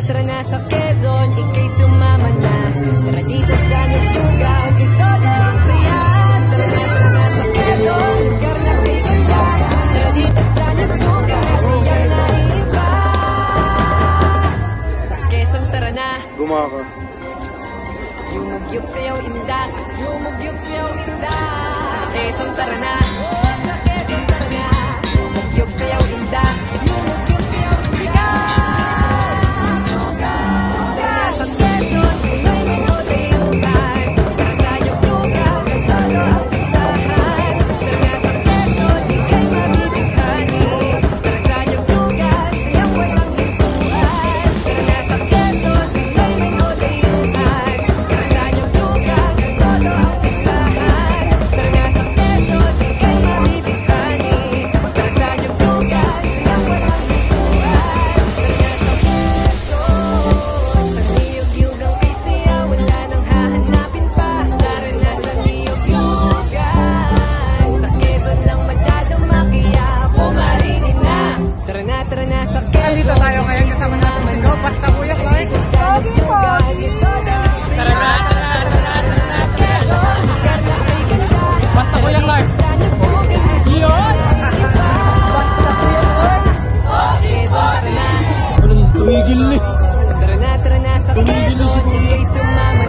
tara na sa Quezon, ika'y sumama na. Tara dito sa Nugtugan, ito daw ang saya. Tara na sa Quezon, lugar na kay ganda. Tara dito sa Nugtugan, siya na iba. Sa Quezon tara na. Gumawa ka. Yumugyug sayaw inda, yumugyug sayaw inda. Sa Quezon tara na. Sa Quezon tara na. Yumugyug sayaw inda, yumugyug sayaw siga. Sa Quezon, may mangulayutan. Para sa Nugtugan, nagtalo ang pistahan. Tara sa Quezon, ika'y mabibighani. Para sa Nugtugan, siyang walang hintuan. Tara sa Quezon, may mangulayutan. Para sa Nugtugan, nagtalo ang pistahan. Tara sa Quezon, ika'y mabibighani. Para sa Nugtugan, siyang walang hintuan. Sa Niyog-Yugang kay siya, wala nang hahanapin pa. Tara na sa Niyog-Yugan. Sa Quezon lang madadama, kaya pumaringin na. Tara na sa Quezon. Dito tayo ngayon kasama natin. Go, basta kuya, Clark. Dito sa Niyog-Yugan, ito daw ang saya. Sa Quezon, lugar na kay ganda. Basta kuya, Clark. Sa Niyog-Yugan, Yun! basta kuya, Clark. Sa Quezon, tara na. Walang tumigil eh. Tara na sa Quezon, ika'y sumama